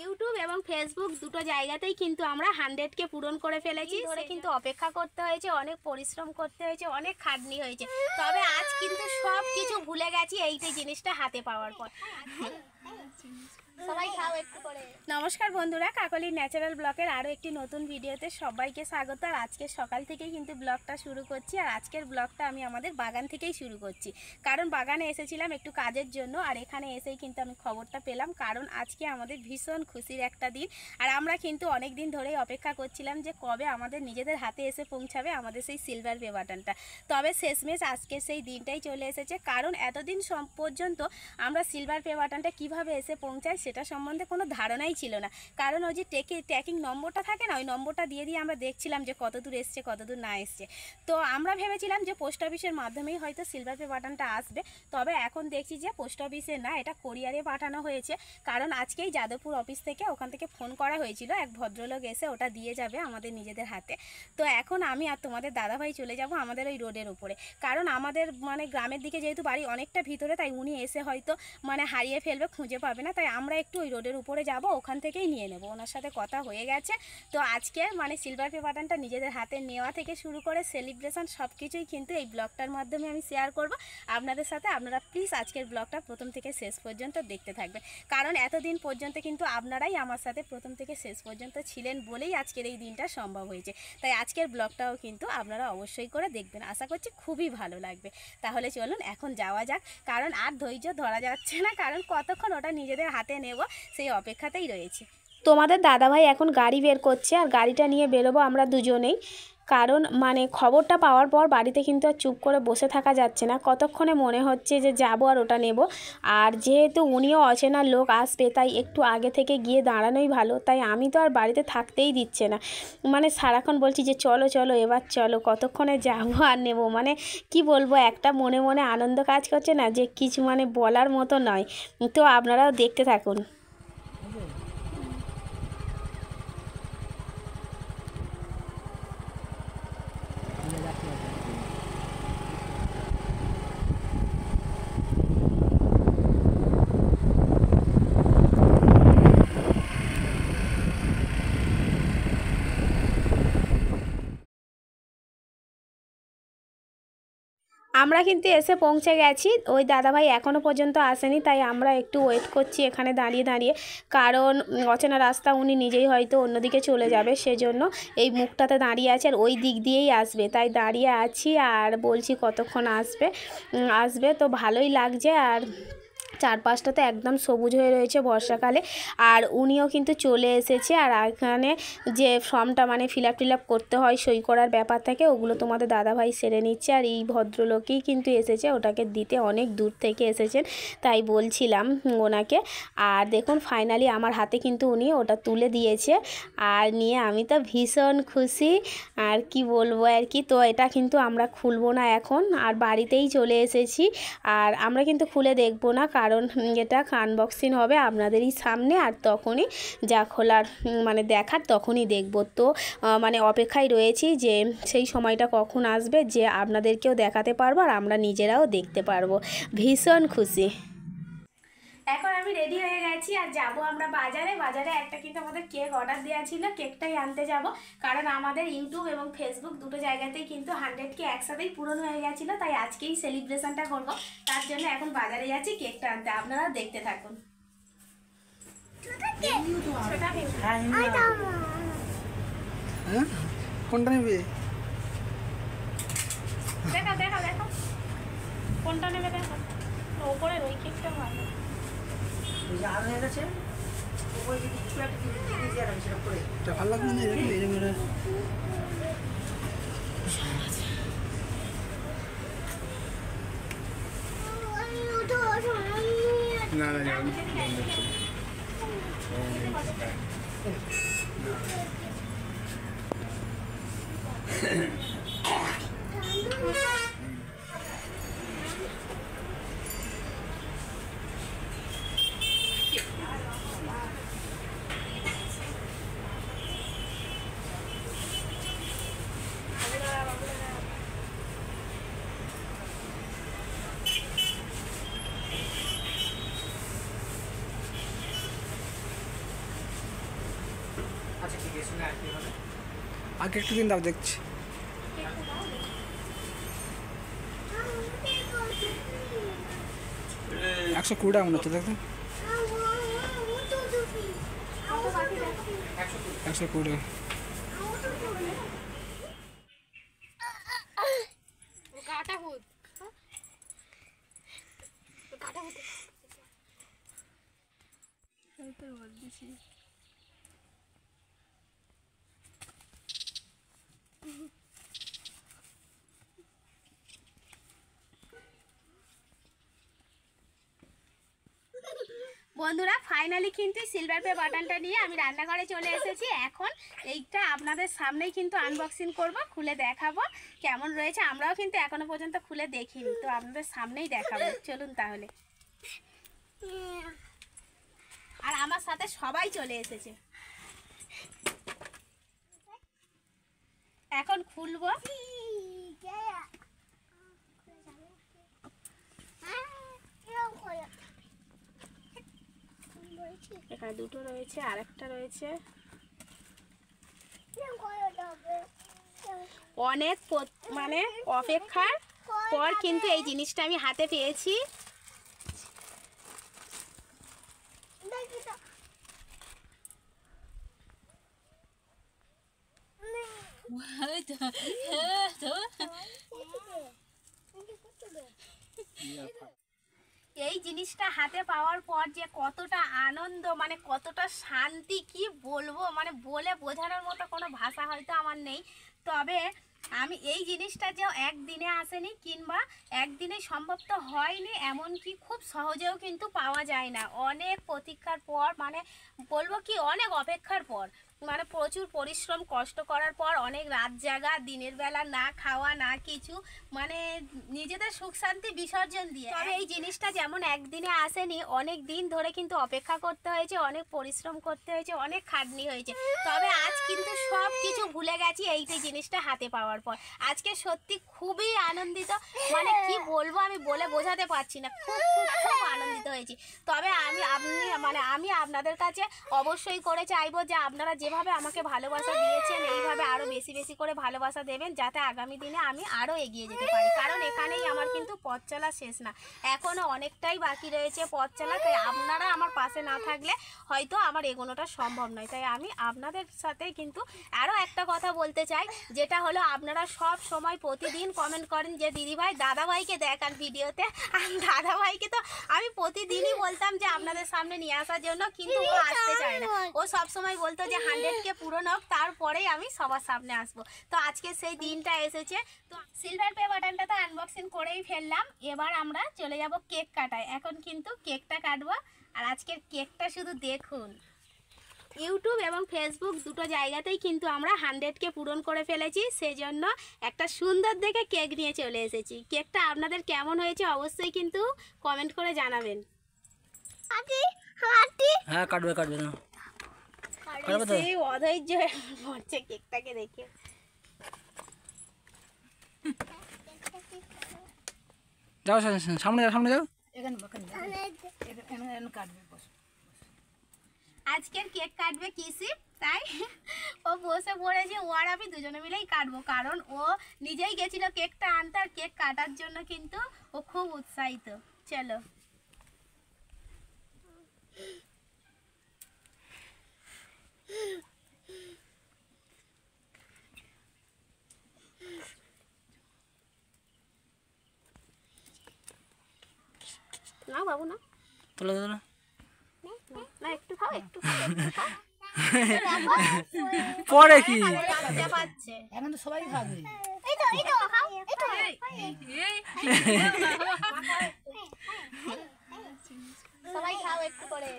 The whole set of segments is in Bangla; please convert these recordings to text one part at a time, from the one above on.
ইউটিউব এবং ফেসবুক দুটো জায়গাতেই কিন্তু আমরা 100কে পূরণ করে ফেলেছি। ধরে কিন্তু অপেক্ষা করতে হয়েছে, অনেক পরিশ্রম করতে হয়েছে, অনেক খাটনি হয়েছে, তবে আজ কিন্তু সব কিছু ভুলে গেছি এইটাই জিনিসটা হাতে পাওয়ার পর। সবাই খাও একটু করে। নমস্কার বন্ধুরা, কাকলি ন্যাচারাল ব্লগের আরও একটি নতুন ভিডিওতে সবাইকে স্বাগত। আর আজকে সকাল থেকেই কিন্তু ব্লগটা শুরু করছি। আর আজকের ব্লগটা আমি আমাদের বাগান থেকেই শুরু করছি, কারণ বাগানে এসেছিলাম একটু কাজের জন্য। আর এখানে এসেই কিন্তু আমি খবরটা পেলাম, কারণ আজকে আমাদের ভীষণ খুশির একটা দিন। আর আমরা কিন্তু অনেক দিন ধরেই অপেক্ষা করছিলাম যে কবে আমাদের নিজেদের হাতে এসে পৌঁছাবে আমাদের সেই সিলভার পে বাটনটা। তবে শেষমেশ আজকে সেই দিনটাই চলে এসেছে, কারণ এতদিন পর্যন্ত আমরা সিলভার পে বাটনটা কীভাবে এসে পৌঁছায় সেটা সম্বন্ধে কোনো ধারণাই ছিল না। কারণ ওই যে ট্র্যাকিং নম্বরটা থাকে না, ওই নম্বরটা দিয়ে আমরা দেখছিলাম যে কত দূর এসছে কত দূর না এসছে। তো আমরা ভেবেছিলাম যে পোস্ট অফিসের মাধ্যমেই হয়তো সিলভার পে বাটনটা আসবে। তবে এখন দেখছি যে পোস্ট অফিসে না, এটা কোরিয়ারে পাঠানো হয়েছে। কারণ আজকেই যাদবপুর অফিস থেকে ওখান থেকে ফোন করা হয়েছিল, এক ভদ্রলোক এসে ওটা দিয়ে যাবে আমাদের নিজেদের হাতে। তো এখন আমি আর তোমাদের দাদাভাই চলে যাব আমাদের ওই রোডের উপরে, কারণ আমাদের মানে গ্রামের দিকে যেহেতু বাড়ি অনেকটা ভিতরে, তাই উনি এসে হয়তো মানে হারিয়ে ফেলবে, খুঁজে পাবে না। তাই আমরা একটু ওই রোডের উপরে যাব, ওখান থেকেই নিয়ে নেব। ওনার সাথে কথা হয়ে গেছে। তো আজকে মানে সিলভার পে বাটনটা নিজেদের হাতে নেওয়া থেকে শুরু করে সেলিব্রেশন সব কিছুই কিন্তু এই ব্লগটার মাধ্যমে আমি শেয়ার করব আপনাদের সাথে। আপনারা প্লিজ আজকের ব্লগটা প্রথম থেকে শেষ পর্যন্ত দেখতে থাকবেন, কারণ এতদিন পর্যন্ত কিন্তু আপনারাই আমার সাথে প্রথম থেকে শেষ পর্যন্ত ছিলেন বলেই আজকের এই দিনটা সম্ভব হয়েছে। তাই আজকের ব্লগটাও কিন্তু আপনারা অবশ্যই করে দেখবেন, আশা করছি খুবই ভালো লাগবে। তাহলে চলুন এখন যাওয়া যাক, কারণ আর ধৈর্য ধরা যাচ্ছে না, কারণ কতক্ষণ ওটা নিজেদের হাতে নেব সেই অপেক্ষাতেই রয়েছে। তোমাদের দাদাভাই এখন গাড়ি বের করছে, আর গাড়িটা নিয়ে বেরোবো আমরা দুজনেই। কারণ মানে খবরটা পাওয়ার পর বাড়িতে কিন্তু আর চুপ করে বসে থাকা যাচ্ছে না, কতক্ষণে মনে হচ্ছে যে যাবো আর ওটা নেব। আর যেহেতু উনিও অচেনা লোক আসবে, তাই একটু আগে থেকে গিয়ে দাঁড়ানোই ভালো। তাই আমি তো আর বাড়িতে থাকতেই দিচ্ছে না, মানে সারাক্ষণ বলছি যে চলো চলো এবার চলো, কতক্ষণে যাবো আর নেব। মানে কি বলবো, একটা মনে মনে আনন্দ কাজ করছে না, যে কিছু মানে বলার মতো নয়। তো আপনারাও দেখতে থাকুন। আমরা কিন্তু এসে পৌঁছে গেছি, ওই দাদাভাই এখনও পর্যন্ত আসেনি, তাই আমরা একটু ওয়েট করছি এখানে দাঁড়িয়ে দাঁড়িয়ে। কারণ অচেনা রাস্তা, উনি নিজেই হয়তো অন্যদিকে চলে যাবে, সেজন্য এই মুখটাতে দাঁড়িয়ে আছে, আর ওই দিক দিয়েই আসবে, তাই দাঁড়িয়ে আছি। আর বলছি কতক্ষণ আসবে। তো ভালোই লাগছে। আর চারপাশটা তো একদম সবুজ হয়ে রয়েছে বর্ষাকালে। আর উনিও কিন্তু চলে এসেছে। আর এখানে যে ফর্মটা মানে ফিল আপ করতে হয়, সই করার ব্যাপার থাকে, ওগুলো তোমাদের দাদাভাই সেরে নিচ্ছে। আর এই ভদ্রলোকেই কিন্তু এসেছে ওটাকে দিতে, অনেক দূর থেকে এসেছেন, তাই বলছিলাম ওনাকে। আর দেখুন ফাইনালি আমার হাতে কিন্তু উনি ওটা তুলে দিয়েছে, আর নিয়ে আমি তো ভীষণ খুশি। আর কি বলবো আর কি। তো এটা কিন্তু আমরা খুলবো না এখন, আর বাড়িতেই চলে এসেছি। আর আমরা কিন্তু খুলে দেখবো না, কারণ এটা আনবক্সিং হবে আপনাদেরই সামনে, আর তখনই যা খোলার মানে দেখার তখনই দেখব। তো মানে অপেক্ষায় রয়েছি যে সেই সময়টা কখন আসবে, যে আপনাদেরকেও দেখাতে পারবো আর আমরা নিজেরাও দেখতে পারবো। ভীষণ খুশি। এখন আমি রেডি হয়ে গেছি, আর যাব আমরা বাজারে একটা কিন্তু আমাদের কেক অর্ডার দেওয়া ছিল, কেকটাই আনতে যাব। কারণ আমাদের ইউটিউব এবং ফেসবুক দুটো জায়গাতেই কিন্তু 100কে একসাথেই পূরণ হয়ে গেছিলো, তাই আজকেই সেলিব্রেশনটা করব। তার জন্য এখন বাজারে যাচ্ছি কেকটা আনতে, আপনারা দেখতে থাকুন। কোনটা নেবে? দেখো কোনটা নেবে, দেখো ওপরের ওই কেকটা ভালো। ভালো লাগবে না আগে একটু দিন দাও দেখছি। একশো কুড়ি টাকা মনে হচ্ছে দেখতে। 120 বন্ধুরা ফাইনালি কিন্তু সিলভার পে বাটনটা নিয়ে আমি রান্নাঘরে চলে এসেছি। এখন এইটা আপনাদের সামনেই কিন্তু আনবক্সিং করব, খুলে দেখাবো কেমন রয়েছে। আমরাও কিন্তু এখনো পর্যন্ত খুলে দেখিনি, তো আপনাদের সামনেই দেখাবো। চলুন তাহলে। আর আমার সাথে সবাই চলে এসেছে। এখন খুলবো। এখানে দুটো রয়েছে, আরেকটা রয়েছে। অনেক মানে অপেক্ষার পর কিন্তু এই জিনিসটা আমি হাতে পেয়েছি। এই জিনিসটা হাতে পাওয়ার পর যে কতটা আনন্দ, মানে কতটা শান্তি, কি বলবো, মানে বলে বোঝানোর মতো কোনো ভাষা হয়তো আমার নেই। তবে আমি এই জিনিসটা যে একদিনে আসেনি কিংবা একদিনে সম্ভব তো হয়নি, এমনকি খুব সহজেও কিন্তু পাওয়া যায় না। অনেক প্রতীক্ষার পর, মানে বলবো কি অনেক অপেক্ষার পর, মানে প্রচুর পরিশ্রম কষ্ট করার পর, অনেক রাত জাগা, দিনের বেলা না খাওয়া না কিছু, মানে নিজেদের সুখ শান্তি বিসর্জন দিয়ে। তবে এই জিনিসটা যেমন একদিনে আসেনি, অনেক দিন ধরে কিন্তু অপেক্ষা করতে হয়েছে, অনেক পরিশ্রম করতে হয়েছে, অনেক খাটনি হয়েছে। তবে আজ কিন্তু সব কিছু ভুলে গেছি এইটাই জিনিসটা হাতে পাওয়ার পর। আজকে সত্যি খুবই আনন্দিত, মানে কি বলবো আমি বলে বোঝাতে পারছি না। খুব খুব খুব আনন্দিত হয়েছি। তবে আমি আপনাদের কাছে অবশ্যই করে চাইবো যে আপনারা যেভাবে আমাকে ভালোবাসা দিয়েছেন এইভাবে আরও বেশি বেশি করে ভালোবাসা দেবেন, যাতে আগামী দিনে আমি আরও এগিয়ে যেতে পারি। কারণ এখানেই আমার কিন্তু পথ চলা শেষ না, এখনও অনেকটাই বাকি রয়েছে পথ চলা। তাই আপনারা আমার পাশে না থাকলে হয়তো আমার এগোনোটা সম্ভব নয়। তাই আমি আপনাদের সাথে কিন্তু আরও একটা কথা বলতে চাই, যেটা হলো আপনারা সব সময় প্রতিদিন কমেন্ট করেন যে দিদিভাই দাদাভাইকে দেখান ভিডিওতে। আর দাদাভাইকে তো আমি প্রতিদিনই বলতাম যে আপনাদের সামনে নিয়ে আসার জন্য, কিন্তু ও আসতে চায় না। ও সবসময় বলতো যে 100কে পূরণ হোক, তারপরেই আমি সবার সামনে আসবো। তো আজকে সেই দিনটা এসেছে। তো সিলভার পে বাটনটা তো আনবক্সিং করেই ফেললাম, এবার আমরা চলে যাব কেক কাটায়। এখন কিন্তু কেকটা কাটবো। আর আজকের কেকটা শুধু দেখুন, ইউটিউব এবং ফেসবুক দুটো জায়গাতেই কিন্তু আমরা 100কে পূরণ করে ফেলেছি। সেজন্য একটা সুন্দর দেখে কেক নিয়ে চলে এসেছি। কেকটা আপনাদের কেমন হয়েছে অবশ্যই কিন্তু কমেন্ট করে জানাবেন। হ্যাঁ কাটবে না সেই অধৈর্য হয়ে পড়ছে কেকটাকে দেখে। যাও সামনে যাও। আজকের কেক কাটবে কিসি, তাই ও বসে পড়েছে। ও আর আমি দুজনে মিলেই কাটবো, কারণ ও নিজেই গেছিল কেকটা আনতে। আর কেক কাটার জন্য কিন্তু ও খুব উৎসাহিত। চলো। না বাবু না, তোলা না একটু খাও, একটু পরে কি লজ্জা পাচ্ছে। এখন তো সবাই খাবে। সবাই খাও একটু করে।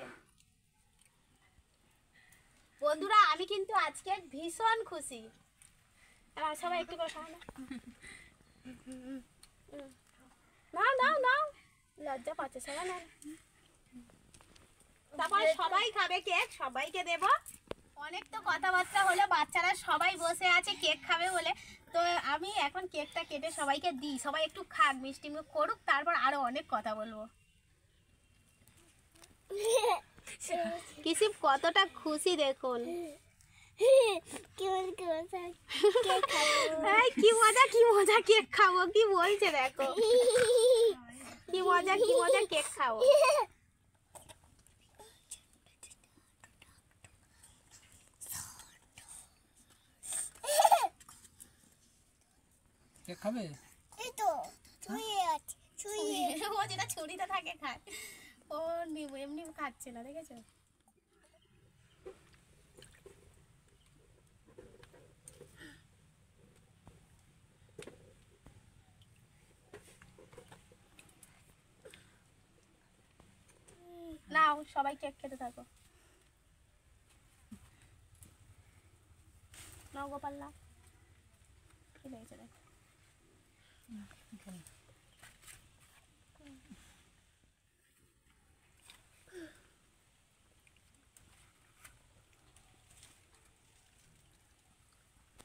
বন্ধুরা আমি কিন্তু আজকে ভীষণ খুশি। সবাই একটু করে খাও না, না লজ্জা পাচ্ছে সবাই না। তারপরে সবাই খাবে কেক, সবাইকে দেব। অনেক তো কথাবার্তা হলো, বাচ্চারা সবাই বসে আছে কেক খাবে বলে। তো আমি এখন কেকটা কেটে সবাইকে দিই, সবাই একটু খাক, মিষ্টি মুখ করুক, তারপর আরো অনেক কথা বলবো। কিসি কতটা খুশি দেখুন। এই কি মজা কেক খাবো, কি বলছে দেখো, কি মজা কেক খাবো। কেক খাবে? ও যেটা ছুরিতে থাকে খায়, ও এমনি খাচ্ছে না, দেখেছো? নাও সবাই কেক খেতে থাকো। নাও গোপাল্লা, কি লেগেছে দেখ।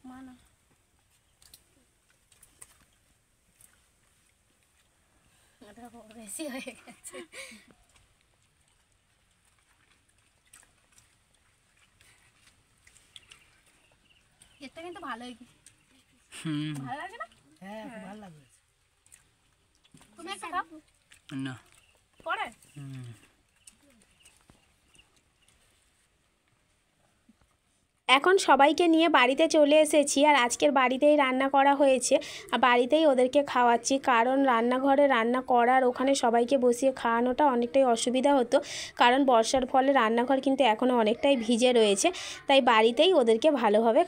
মানা বেশি হয়ে গেছে। কেকটা কিন্তু ভালোই, ভালো লাগে না? হ্যাঁ খুব ভালো লাগবে। তুমি একটা খাও না পরে। এখন সবাইকে নিয়ে বাড়িতে চলে এসেছি, আর আজকের বাড়িতেই রান্না করা হয়েছে, আর বাড়িতেই ওদেরকে খাওয়াচ্ছি। কারণ রান্নাঘরে রান্না করার ওখানে সবাইকে বসিয়ে খাওয়ানোটা অনেকটাই অসুবিধা হতো, কারণ বর্ষার ফলে রান্নাঘর কিন্তু এখনও অনেকটাই ভিজে রয়েছে। তাই বাড়িতেই ওদেরকে ভালোভাবে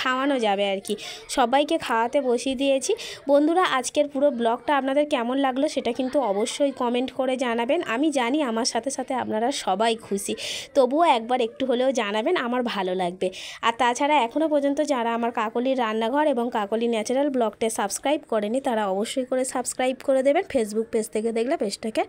খাওয়ানো যাবে আর কি। সবাইকে খাওয়াতে বসিয়ে দিয়েছি। বন্ধুরা, আজকের পুরো ব্লগটা আপনাদের কেমন লাগলো সেটা কিন্তু অবশ্যই কমেন্ট করে জানাবেন। আমি জানি আমার সাথে সাথে আপনারা সবাই খুশি, তবুও একবার একটু হলেও জানাবেন, আমার ভালো লাগবে। আর তাছাড়া এখনও পর্যন্ত যারা আমার কাকলির রান্নাঘর এবং কাকলি ন্যাচারাল ব্লগটা সাবস্ক্রাইব করেনি, তারা অবশ্যই করে সাবস্ক্রাইব করে দেবেন। ফেসবুক পেজ থেকে দেখলে পেজটাকে